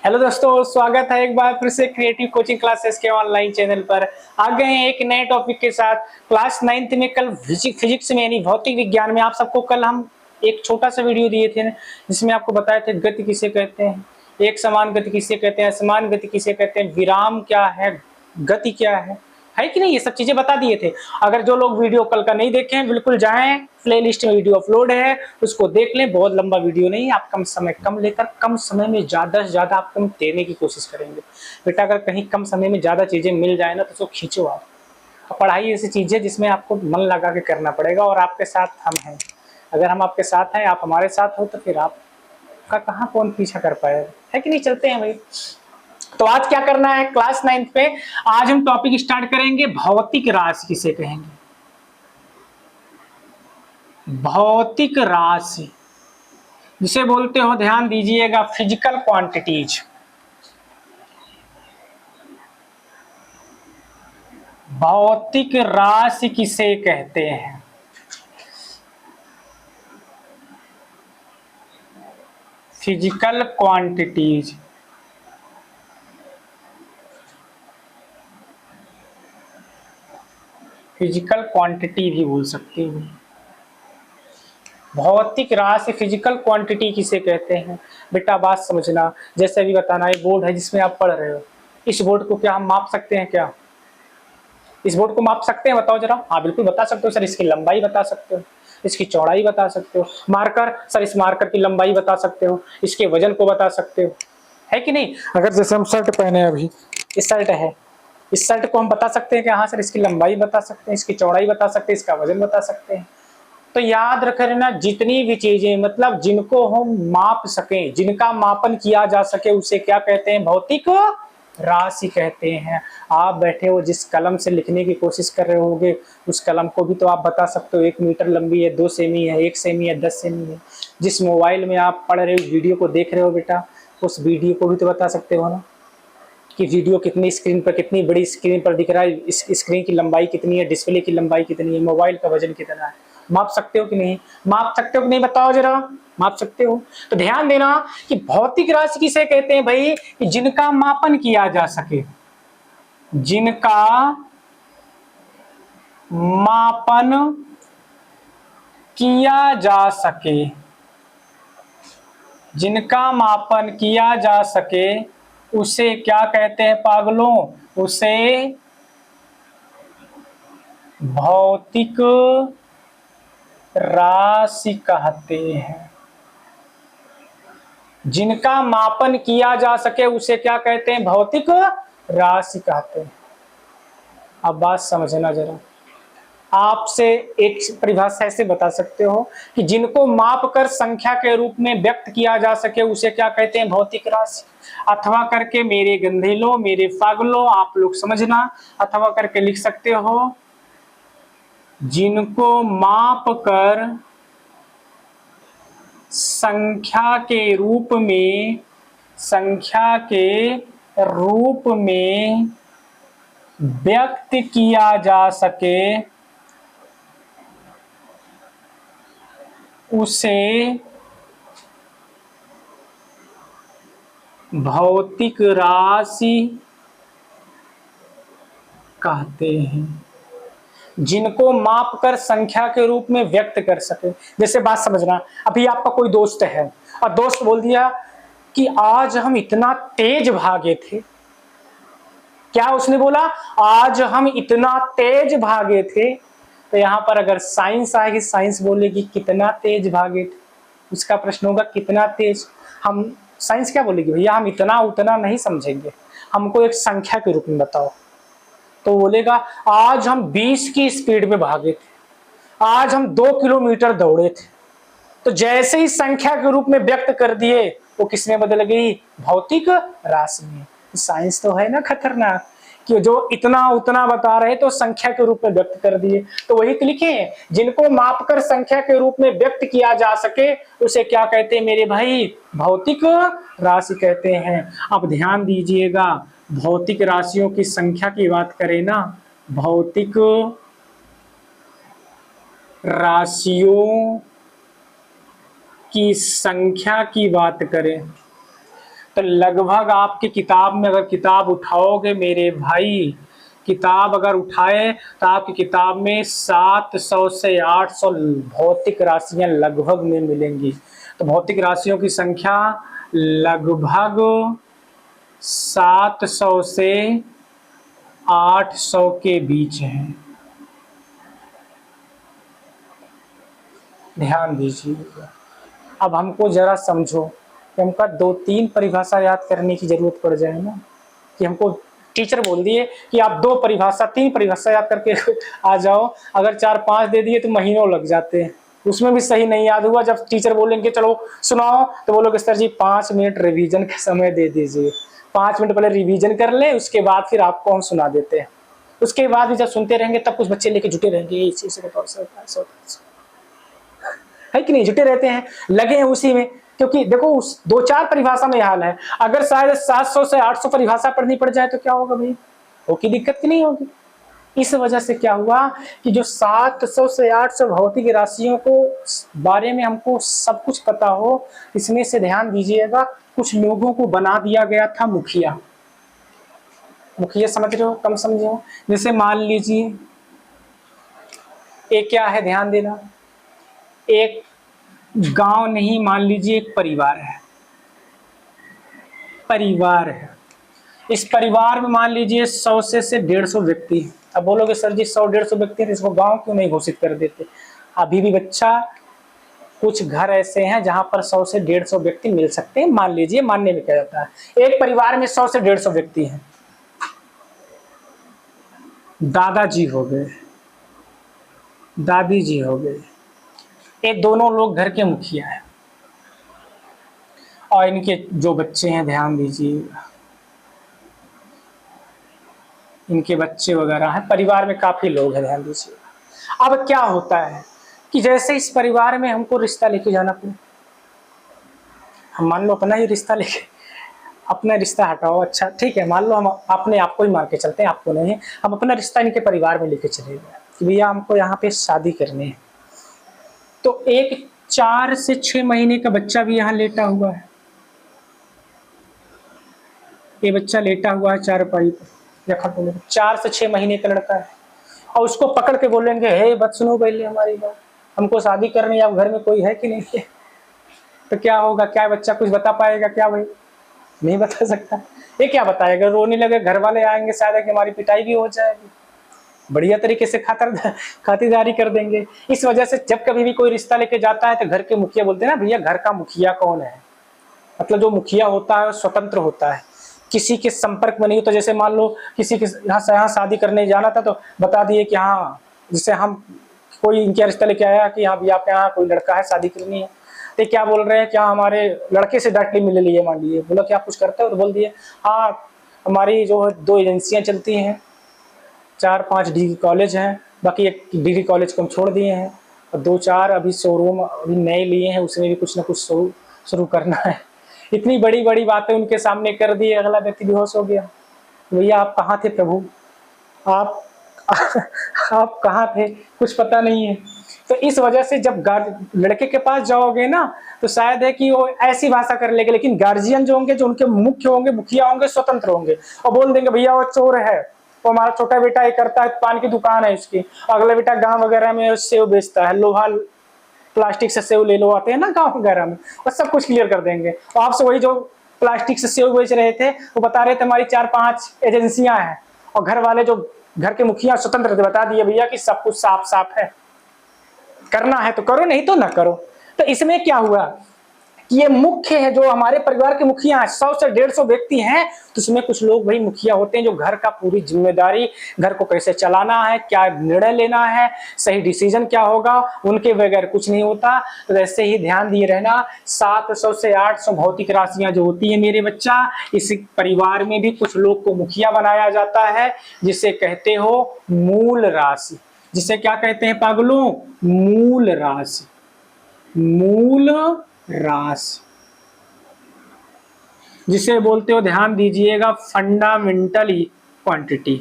Hello दोस्तों, स्वागत है एक बार फिर से क्रिएटिव कोचिंग क्लासेस के ऑनलाइन चैनल पर। आ गए हैं एक नए टॉपिक के साथ। क्लास 9th में कल फिजिक्स में यानी भौतिक विज्ञान में आप सबको कल हम एक छोटा सा वीडियो दिए थे जिसमें आपको बताए थे गति किसे कहते हैं, एक समान गति किसे कहते हैं, असमान गति किसे कहते हैं, विराम क्या है, गति क्या है कि नहीं, ये सब चीजें बता दिए थे। अगर जो लोग वीडियो कल का नहीं देखे हैं बिल्कुल जाएं, प्लेलिस्ट में वीडियो अपलोड है उसको देख लें। बहुत लंबा वीडियो नहीं, आप कम लेकर कम समय में ज्यादा से ज्यादा आप कम देने की कोशिश करेंगे। बेटा अगर कहीं कम समय में ज्यादा चीजें मिल जाए ना तो उसको खींचो आप। पढ़ाई ऐसी चीज है जिसमें आपको मन लगा के करना पड़ेगा और आपके साथ हम हैं। अगर हम आपके साथ हैं, आप हमारे साथ हो तो फिर आपका कहाँ कौन पीछा कर पाएगा, है कि नहीं। चलते हैं भाई। तो आज क्या करना है क्लास 9th पे, आज हम टॉपिक स्टार्ट करेंगे भौतिक राशि किसे कहेंगे। भौतिक राशि जिसे बोलते हो, ध्यान दीजिएगा, फिजिकल क्वांटिटीज। भौतिक राशि किसे कहते हैं? Physical quantities. फिजिकल क्वांटिटी भी बोल सकते हो। भौतिक राशि फिजिकल क्वांटिटी किसे कहते हैं? बेटा बात समझना, जैसे अभी बताना, एक बोर्ड है जिसमें आप पढ़ रहे हो। इस बोर्ड को क्या हम माप सकते हैं? क्या इस बोर्ड को माप सकते हैं? बताओ जरा। हाँ बिल्कुल बता सकते हो सर, इसकी लंबाई बता सकते हो, इसकी चौड़ाई बता सकते हो। मार्कर, सर इस मार्कर की लंबाई बता सकते हो, इसके वजन को बता सकते हो, है कि नहीं। अगर जैसे हम शर्ट पहने, अभी इस शर्ट है, इस शर्ट को हम बता सकते हैं कि हाँ सर इसकी लंबाई बता सकते हैं, इसकी चौड़ाई बता सकते हैं, इसका वजन बता सकते हैं। तो याद रख लेना, जितनी भी चीजें मतलब जिनको हम माप सकें, जिनका मापन किया जा सके, उसे क्या कहते हैं? भौतिक राशि कहते हैं। आप बैठे हो जिस कलम से लिखने की कोशिश कर रहे होगे, उस कलम को भी तो आप बता सकते हो 1 मीटर लंबी है, 2 सेमी है, 1 सेमी है, 10 सेमी है। जिस मोबाइल में आप पढ़ रहे हो, वीडियो को देख रहे हो बेटा, उस वीडियो को भी तो बता सकते हो ना कि वीडियो कितनी स्क्रीन पर, कितनी बड़ी स्क्रीन पर दिख रहा है, इस स्क्रीन की लंबाई कितनी है, डिस्प्ले की लंबाई कितनी है, मोबाइल का वजन कितना है। माप सकते हो कि नहीं? माप सकते हो कि नहीं बताओ जरा। माप सकते हो। तो ध्यान देना कि भौतिक राशि किसे कहते हैं भाई, कि जिनका मापन किया जा सके, जिनका मापन किया जा सके, जिनका मापन किया जा सके उसे क्या कहते हैं पागलों? उसे भौतिक राशि कहते हैं। जिनका मापन किया जा सके उसे क्या कहते हैं? भौतिक राशि कहते हैं। अब बात समझना जरा। आपसे एक परिभाषा ऐसे बता सकते हो कि जिनको माप कर संख्या के रूप में व्यक्त किया जा सके उसे क्या कहते हैं? भौतिक राशि। अथवा करके मेरे गंधेलो, मेरे पागलों, आप लोग समझना, अथवा करके लिख सकते हो, जिनको माप कर संख्या के रूप में, संख्या के रूप में व्यक्त किया जा सके उसे भौतिक राशि कहते हैं। जिनको माप कर संख्या के रूप में व्यक्त कर सके। जैसे बात समझना, अभी आपका कोई दोस्त है और दोस्त बोल दिया कि आज हम इतना तेज भागे थे। क्या उसने बोला? आज हम इतना तेज भागे थे। तो यहां पर अगर साइंस आएगी, साइंस बोलेगी कितना तेज भागे थे। उसका प्रश्न होगा कितना तेज। हम साइंस क्या बोलेगी? भैया हम इतना उतना नहीं समझेंगे, हमको एक संख्या के रूप में बताओ। तो बोलेगा आज हम 20 की स्पीड में भागे थे, आज हम 2 किलोमीटर दौड़े थे। तो जैसे ही संख्या के रूप में व्यक्त कर दिए, वो किसमें बदल गई? भौतिक राशि में। तो साइंस तो है ना खतरनाक, कि जो इतना उतना बता रहे तो संख्या के रूप में व्यक्त कर दिए। तो वही लिखे, जिनको मापकर संख्या के रूप में व्यक्त किया जा सके उसे क्या कहते हैं मेरे भाई? भौतिक राशि कहते हैं। अब ध्यान दीजिएगा, भौतिक राशियों की संख्या की बात करें ना, भौतिक राशियों की संख्या की बात करें तो लगभग आपकी किताब में, अगर किताब उठाओगे मेरे भाई, किताब अगर उठाए तो आपकी किताब में 700 से 800 भौतिक राशियां लगभग में मिलेंगी। तो भौतिक राशियों की संख्या लगभग 700 से 800 के बीच है। ध्यान दीजिए। अब हमको जरा समझो कि हमका 2-3 परिभाषा याद करने की जरूरत पड़ जाए ना, कि हमको टीचर बोल दिए कि आप 2 परिभाषा 3 परिभाषा याद करके आ जाओ, अगर 4-5 दे दिए तो महीनों लग जाते हैं, उसमें भी सही नहीं याद हुआ। जब टीचर बोलेंगे चलो सुनाओ, तो बोलोगे सर जी 5 मिनट रिवीजन का समय दे दीजिए, 5 मिनट पहले रिवीजन कर ले, उसके बाद फिर आपको हम सुना देते हैं। उसके बाद भी जब सुनते रहेंगे तब कुछ बच्चे लेके जुटे रहेंगे, ये इसी से बताओ सर, है कि नहीं, जुटे रहते हैं, लगे हैं उसी में। क्योंकि देखो उस 2-4 परिभाषा में हाल है, अगर शायद 700 से 800 परिभाषा पढ़नी पड़ जाए तो क्या होगा भाई, होगी दिक्कत की नहीं होगी। इस वजह से क्या हुआ कि जो 700 से 800 भौतिक राशियों को बारे में हमको सब कुछ पता हो, इसमें से ध्यान दीजिएगा कुछ लोगों को बना दिया गया था मुखिया। मुखिया समझ रहे हो, कम समझे हो? जैसे मान लीजिए एक क्या है, ध्यान देना, एक गांव नहीं, मान लीजिए एक परिवार है, परिवार है, इस परिवार में मान लीजिए 100 से 150 व्यक्ति हैं। अब बोलोगे सर जी 100-150 व्यक्ति हैं, इसको गांव क्यों नहीं घोषित कर देते? अभी भी बच्चा कुछ घर ऐसे हैं जहां पर 100 से 150 व्यक्ति मिल सकते हैं, मान लीजिए, मानने में क्या जाता है। एक परिवार में 100 से 150 व्यक्ति हैं, दादाजी हो गए, दादी जी हो गए, ये दोनों लोग घर के मुखिया हैं, और इनके जो बच्चे हैं ध्यान दीजिए, इनके बच्चे वगैरह हैं, परिवार में काफी लोग हैं, ध्यान दीजिए। अब क्या होता है कि जैसे इस परिवार में हमको रिश्ता लेके जाना पड़े, हम मान लो अपना ही रिश्ता लेके, अपना रिश्ता हटाओ, अच्छा ठीक है, मान लो हम अपने आप को ही मान के चलते हैं, आपको नहीं, हम अपना रिश्ता इनके परिवार में लेके चले गए कि भैया हमको यहाँ पे शादी करनी है। तो एक 4 से 6 महीने का बच्चा भी यहाँ लेटा हुआ है, ये बच्चा लेटा हुआ है चारपाई पर, या खटोले पर, 4 से 6 महीने का लड़का है, और उसको पकड़ के बोलेंगे हे बत सुनो पहले हमारी बात, हमको शादी करनी है, अब घर में कोई है कि नहीं है, तो क्या होगा? क्या बच्चा कुछ बता पाएगा क्या भाई? नहीं बता सकता। ये क्या बताएगा? रोने लगे, घर वाले आएंगे शायद कि हमारी पिटाई भी हो जाएगी, बढ़िया तरीके से खातिरदारी कर देंगे। इस वजह से जब कभी भी कोई रिश्ता लेके जाता है तो घर के मुखिया बोलते हैं ना, भैया घर का मुखिया कौन है, मतलब जो मुखिया होता है स्वतंत्र होता है, किसी के संपर्क में नहीं। तो जैसे मान लो किसी के यहाँ शादी करने जाना था तो बता दिए कि हाँ, जैसे हम कोई इनके रिश्ता लेके आया कि हाँ भैया आपके यहाँ कोई लड़का है, शादी करनी है, तो क्या बोल रहे हैं, क्या हमारे लड़के से डायरेक्टली मिल लिए, मान लीजिए बोला कि आप कुछ करते हो, तो बोल दिए हाँ हमारी जो 2 एजेंसियां चलती हैं, 4-5 डिग्री कॉलेज हैं, बाकी एक डिग्री कॉलेज को हम छोड़ दिए हैं, और 2-4 अभी शोरूम अभी नए लिए हैं, उसमें भी कुछ ना कुछ शुरू करना है। इतनी बड़ी बड़ी बातें उनके सामने कर दी, अगला व्यक्ति बेहोश हो गया। भैया आप कहाँ थे प्रभु, आप आप कहाँ थे, कुछ पता नहीं है। तो इस वजह से जब लड़के के पास जाओगे ना तो शायद है कि वो ऐसी भाषा कर लेंगे, लेकिन गार्जियन जो होंगे, जो उनके मुख्य होंगे, मुखिया होंगे, स्वतंत्र होंगे, और बोल देंगे भैया वो चोर है, वो हमारा छोटा बेटा ये करता है, पान की दुकान है इसकी, अगला बेटा गांव वगैरह में सेव बेचता है, लोहा प्लास्टिक से सेव ले लो आते हैं ना गांव वगैरह में, और सब कुछ क्लियर कर देंगे। और आपसे वही जो प्लास्टिक से सेव बेच रहे थे वो बता रहे थे हमारी 4-5 एजेंसियां हैं, और घर वाले जो घर के मुखिया स्वतंत्र थे बता दिए भैया कि सब कुछ साफ साफ है, करना है तो करो, नहीं तो ना करो। तो इसमें क्या हुआ कि ये मुख्य है, जो हमारे परिवार के मुखिया हैं, 100 से 150 व्यक्ति हैं, तो उसमें कुछ लोग वही मुखिया होते हैं जो घर का पूरी जिम्मेदारी, घर को कैसे चलाना है, क्या निर्णय लेना है, सही डिसीजन क्या होगा, उनके बगैर कुछ नहीं होता। तो वैसे ही ध्यान दिए रहना, 700 से 800 भौतिक राशियां जो होती है मेरे बच्चा, इस परिवार में भी कुछ लोग को मुखिया बनाया जाता है, जिसे कहते हो मूल राशि। जिसे क्या कहते हैं पागलों? मूल राशि, मूल राशि, जिसे बोलते हो, ध्यान दीजिएगा, फंडामेंटल क्वांटिटी,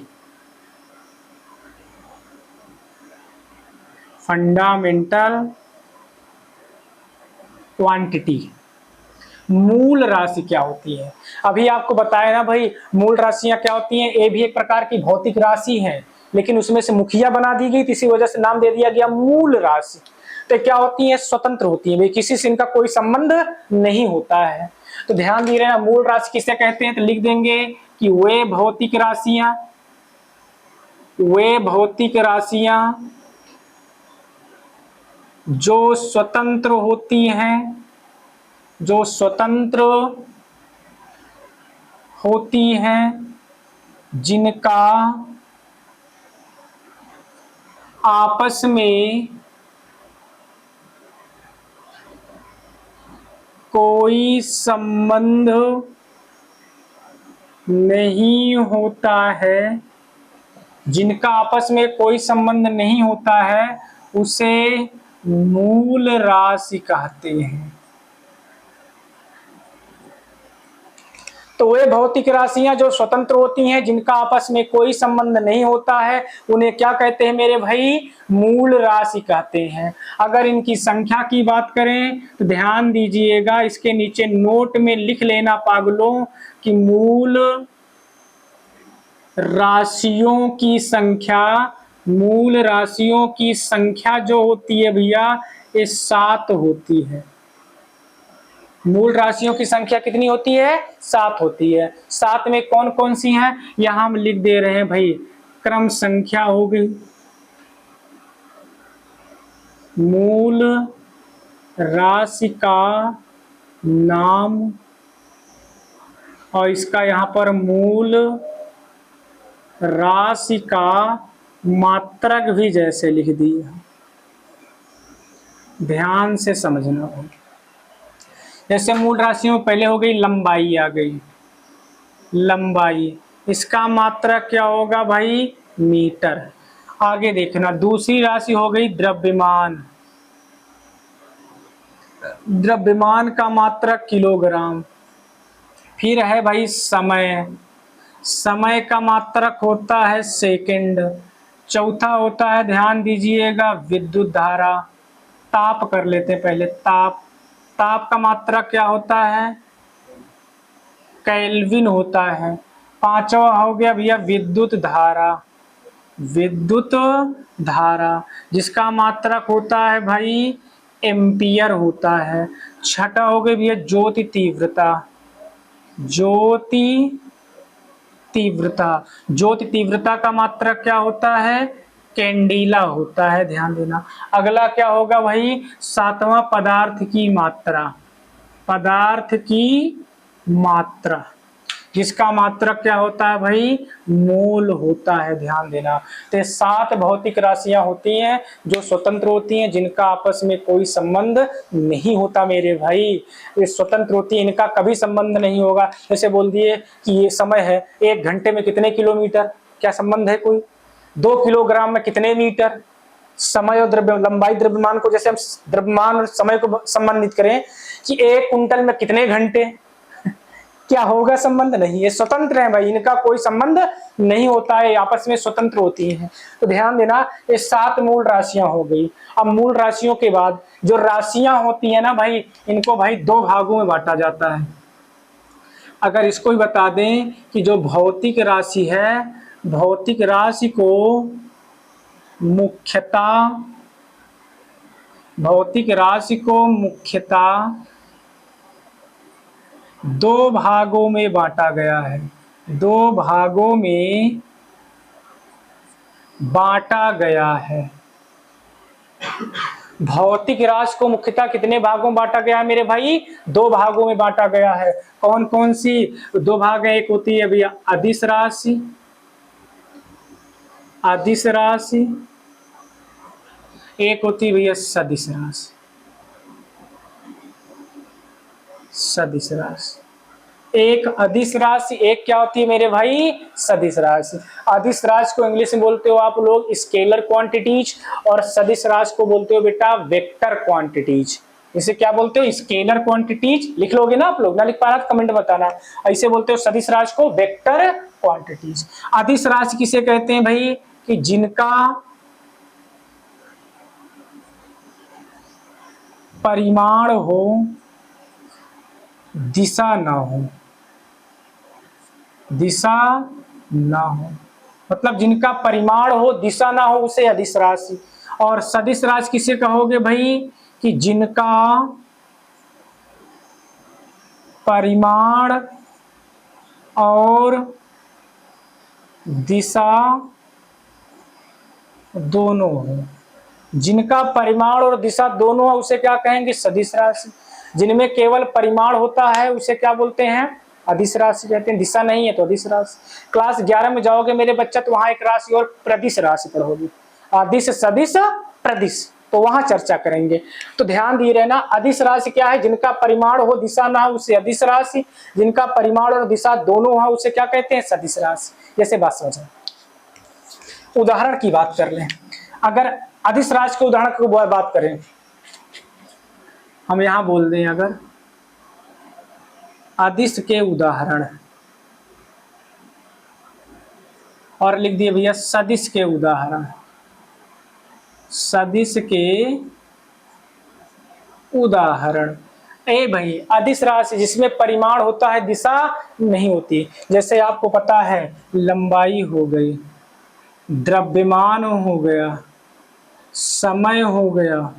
फंडामेंटल क्वांटिटी। मूल राशि क्या होती है। अभी आपको बताया ना भाई, मूल राशियां क्या होती हैं। ए भी एक प्रकार की भौतिक राशि है, लेकिन उसमें से मुखिया बना दी गई, इसी वजह से नाम दे दिया गया मूल राशि। तो क्या होती है, स्वतंत्र होती है भाई, किसी से इनका कोई संबंध नहीं होता है। तो ध्यान दिए ना, मूल राशि किसे कहते हैं, तो लिख देंगे कि वे भौतिक राशियां जो स्वतंत्र होती हैं, जो स्वतंत्र होती हैं, जिनका आपस में कोई संबंध नहीं होता है, जिनका आपस में कोई संबंध नहीं होता है, उसे मूल राशि कहते हैं। तो वे भौतिक राशियां जो स्वतंत्र होती हैं, जिनका आपस में कोई संबंध नहीं होता है, उन्हें क्या कहते हैं मेरे भाई, मूल राशि कहते हैं। अगर इनकी संख्या की बात करें तो ध्यान दीजिएगा, इसके नीचे नोट में लिख लेना पागलों कि मूल राशियों की संख्या, मूल राशियों की संख्या जो होती है भैया, ये 7 होती है। मूल राशियों की संख्या कितनी होती है, 7 होती है। 7 में कौन कौन सी हैं, यहां हम लिख दे रहे हैं भाई। क्रम संख्या हो गई, मूल राशि का नाम, और इसका यहां पर मूल राशि का मात्रक भी जैसे लिख दिया। ध्यान से समझना भाई। जैसे मूल राशियों में पहले हो गई लंबाई, आ गई लंबाई, इसका मात्रक क्या होगा भाई, मीटर। आगे देखना, दूसरी राशि हो गई द्रव्यमान, द्रव्यमान का मात्रक किलोग्राम। फिर है भाई समय, समय का मात्रक होता है सेकंड। चौथा होता है, ध्यान दीजिएगा, विद्युत धारा। ताप कर लेते हैं पहले, ताप, ताप का मात्रक क्या होता है, केल्विन होता है। पांचवा हो गया भैया विद्युत धारा, विद्युत धारा, जिसका मात्रक होता है भाई एम्पियर होता है। छठा हो गया भैया ज्योति तीव्रता, ज्योति तीव्रता, ज्योति तीव्रता का मात्रक क्या होता है, कैंडीला होता है, ध्यान देना। अगला क्या होगा भाई, सातवां पदार्थ की मात्रा, पदार्थ की मात्रा, जिसका मात्रक क्या होता है भाई, मोल होता है, ध्यान देना। तो 7 भौतिक राशियां होती हैं जो स्वतंत्र होती हैं, जिनका आपस में कोई संबंध नहीं होता मेरे भाई। ये स्वतंत्र होती है, इनका कभी संबंध नहीं होगा। जैसे बोल दिए कि ये समय है, 1 घंटे में कितने किलोमीटर, क्या संबंध है कोई। 2 किलोग्राम में कितने मीटर। समय और द्रव्य, लंबाई द्रव्यमान को जैसे हम द्रव्यमान और समय को संबंधित करें कि 1 कुंटल में कितने घंटे, क्या होगा, संबंध नहीं है, स्वतंत्र है भाई, इनका कोई संबंध नहीं होता है, आपस में स्वतंत्र होती हैं। तो ध्यान देना, ये 7 मूल राशियां हो गई। अब मूल राशियों के बाद जो राशियां होती है ना भाई, इनको भाई 2 भागों में बांटा जाता है। अगर इसको ही बता दें कि जो भौतिक राशि है, भौतिक राशि को मुख्यतः, भौतिक राशि को मुख्यतः 2 भागों में बांटा गया है, 2 भागों में बांटा गया है। भौतिक राशि को मुख्यतः कितने भागों में बांटा गया है मेरे भाई, 2 भागों में बांटा गया है। कौन कौन सी 2 भाग है, एक होती है भैया अदिश राशि, अदिश राशि, एक होती है भैया सदिश राशि, सदिश राशि। एक अदिश राशि, एक क्या होती है मेरे भाई, सदिश राशि। अदिश राशि को इंग्लिश में बोलते हो आप लोग स्केलर क्वांटिटीज, और सदिश राशि को बोलते हो बेटा वेक्टर क्वांटिटीज। इसे क्या बोलते हो, स्केलर क्वांटिटीज। लिख लोगे ना आप लोग, ना लिख पा रहा कमेंट बताना। ऐसे बोलते हो सदिश राशि को वेक्टर क्वांटिटीज। अदिश राशि किसे कहते हैं भाई, कि जिनका परिमाण हो, दिशा ना हो, दिशा ना हो, मतलब जिनका परिमाण हो दिशा ना हो उसे अदिश राशि। और सदिश राशि किसे कहोगे भाई, कि जिनका परिमाण और दिशा दोनों हो, जिनका परिमाण और दिशा दोनों है उसे क्या कहेंगे, सदिश राशि। जिनमें केवल परिमाण होता है उसे क्या बोलते हैं, अदिश राशि कहते हैं। दिशा नहीं है तो अदिश राशि। क्लास 11 में जाओगे मेरे बच्चा तो वहां एक राशि और प्रदिश राशि पढ़ोगे, अदिश सदिश प्रदिश, तो वहां चर्चा करेंगे। तो ध्यान दिए रहना, अदिश राशि क्या है, जिनका परिमाण हो दिशा ना हो उसे अदिश राशि, जिनका परिमाण और दिशा दोनों है उसे क्या कहते हैं, सदिश राशि। जैसे बात समझ, उदाहरण की बात कर लें, अगर अदिश राशि के उदाहरण की बात करें, हम यहां बोल दें अगर अदिश के उदाहरण और लिख दिए भैया सदिश के उदाहरण, सदिश के उदाहरण। ए भाई अदिश राशि जिसमें परिमाण होता है दिशा नहीं होती, जैसे आपको पता है लंबाई हो गई, द्रव्यमान हो गया, समय हो गया,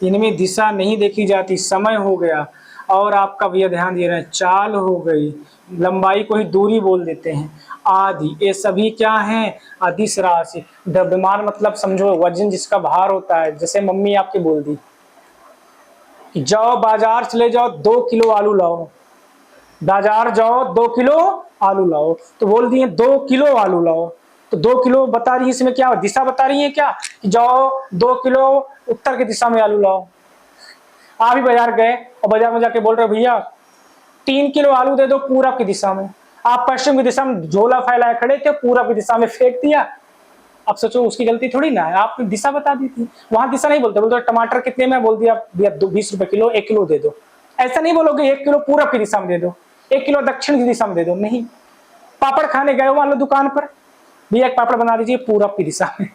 इनमें दिशा नहीं देखी जाती, समय हो गया। और आपका भैया ध्यान दे रहे हैं, चाल हो गई, लंबाई को ही दूरी बोल देते हैं, आदि, ये सभी क्या हैं, अदिश राशि। द्रव्यमान मतलब समझो वजन जिसका भार होता है, जैसे मम्मी आपकी बोल दी कि जाओ बाजार चले जाओ 2 किलो आलू लाओ, बाजार जाओ 2 किलो आलू लाओ, तो बोल दिए 2 किलो आलू लाओ, तो 2 किलो बता रही है, इसमें क्या दिशा बता रही है क्या, कि जाओ 2 किलो उत्तर की दिशा में आलू लाओ। आप ही बाजार गए और बाजार में जाके बोल रहे हो भैया 3 किलो आलू दे दो पूरब की दिशा में, आप पश्चिम की दिशा में झोला फैलाए खड़े थे, पूरब की दिशा में फेंक दिया। अब सोचो उसकी गलती थोड़ी ना है, आपने दिशा बता दी थी, वहां दिशा नहीं बोलते, बोलते टमाटर कितने में, बोल दिया भैया 20 रुपए किलो, 1 किलो दे दो। ऐसा नहीं बोलोगे 1 किलो पूरब की दिशा में दे दो, 1 किलो दक्षिण की दिशा में दे दो, नहीं। पापड़ खाने गए हो मान लो दुकान पर, भैया एक पापड़ बना दीजिए पूरब की दिशा में,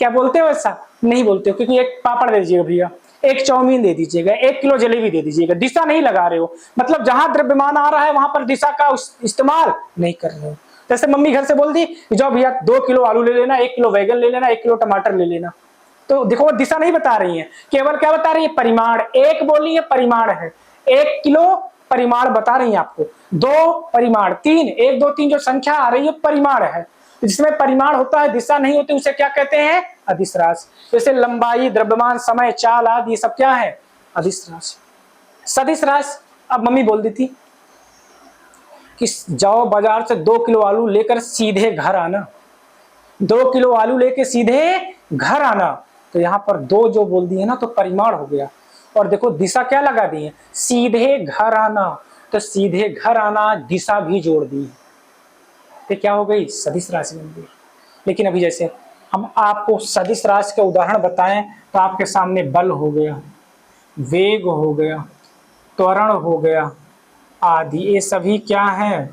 क्या बोलते हो ऐसा, नहीं बोलते हो, क्योंकि एक पापड़ दे दीजिएगा भैया, एक चाउमीन दे दीजिएगा, 1 किलो जलेबी दे दीजिएगा, दिशा नहीं लगा रहे हो, मतलब जहां द्रव्यमान आ रहा है वहां पर दिशा का इस्तेमाल नहीं कर रहे हो। जैसे मम्मी घर से बोल दी जाओ भैया 2 किलो आलू ले लेना, 1 किलो बैगन ले लेना, 1 किलो टमाटर ले लेना, तो देखो वो दिशा नहीं बता रही है, केवल क्या बता रही है, परिमाण। एक बोली है परिमाण है, 1 किलो परिमाण बता रही है आपको, 2 परिमाण, 3, 1 2 3 जो संख्या आ रही है परिमाण है, जिसमें परिमाण होता है दिशा नहीं होती उसे क्या कहते हैं, अदिश राशि। जैसे लंबाई, द्रव्यमान, समय, चाल आदि ये सब क्या है, अदिश राशि। सदिश राशि अब मम्मी बोल दी थी कि जाओ बाजार से 2 किलो आलू लेकर सीधे घर आना, 2 किलो आलू लेके सीधे घर आना, तो यहां पर 2 जो बोल दिए ना तो परिमाण हो गया, और देखो दिशा क्या लगा दी है, सीधे घर आना, तो सीधे घर आना दिशा भी जोड़ दी, तो क्या हो गई, सदिश राशि बन गई। लेकिन अभी जैसे हम आपको सदिश राशि के उदाहरण बताएं तो आपके सामने बल हो गया, वेग हो गया, त्वरण हो गया आदि, ये सभी क्या है,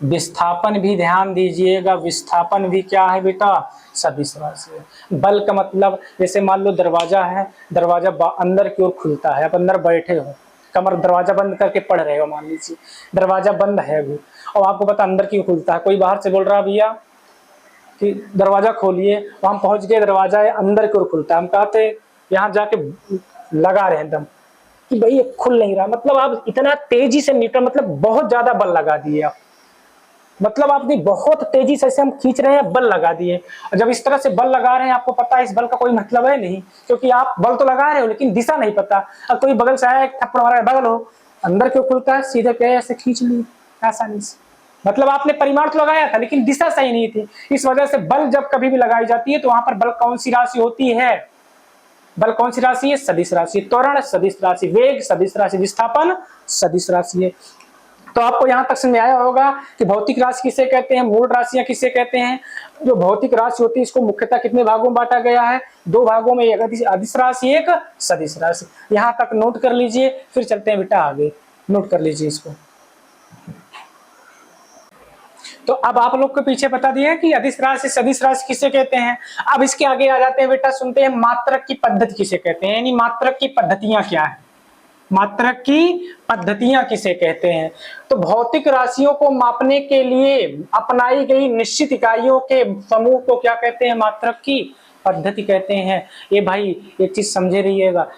विस्थापन भी ध्यान दीजिएगा, विस्थापन भी क्या है बेटा, सदिश राशि है। बल का मतलब जैसे मान लो दरवाजा है, दरवाजा अंदर की ओर खुलता है, आप अंदर बैठे हो, कमर दरवाजा बंद करके पढ़ रहे हो, मान लीजिए दरवाजा बंद है अभी और आपको पता अंदर की ओर खुलता है, कोई बाहर से बोल रहा भैया कि दरवाजा खोलिए, हम पहुंच गए, दरवाजा है अंदर की ओर खुलता है, हम कहते यहाँ जाके लगा रहे हैं दम कि भाई ये खुल नहीं रहा, मतलब आप इतना तेजी से मीटर, मतलब बहुत ज्यादा बल लगा दिए आप, मतलब आपने बहुत तेजी से हम खींच रहे हैं, बल लगा दिए। और जब इस तरह से बल लगा रहे हैं, आपको पता है इस बल का कोई मतलब है नहीं, क्योंकि आप बल तो लगा रहे हो लेकिन दिशा नहीं पता। अब कोई बगल से आया, एक थप्पड़ मारा, बगल हो, अंदर क्यों खुलता है, सीधे क्या ऐसे खींच ली आसानी से, मतलब आपने परिमाण तो लगाया था लेकिन दिशा सही नहीं थी। इस वजह से बल जब कभी भी लगाई जाती है तो वहां पर बल कौन सी राशि होती है, बल कौन सी राशि है, सदिश राशि। त्वरण सदिश राशि, वेग सदिश राशि, विस्थापन सदिश राशि है। तो आपको यहां तक समझ में आया होगा कि भौतिक राशि किसे कहते हैं, मूल राशियां किसे कहते हैं। जो भौतिक राशि होती है इसको मुख्यतः कितने भागों में बांटा गया है, 2 भागों में, एक अदिश राशि, एक सदिश राशि। यहां तक नोट कर लीजिए, फिर चलते हैं बेटा आगे, नोट कर लीजिए इसको। तो अब आप लोग को पीछे बता दिया कि अदिश राशि सदिश राशि किसे कहते हैं। अब इसके आगे आ जाते हैं बेटा, सुनते हैं मात्रक की पद्धति किसे कहते हैं, यानी मात्रक की पद्धतियां क्या है। मात्रक की पद्धतियां किसे कहते हैं? तो भौतिक राशियों को मापने के लिए अपनाई गई निश्चित इकाइयों के समूह को क्या कहते हैं? मात्रक की पद्धति कहते हैं। ये भाई ये चीज समझे रहिएगा।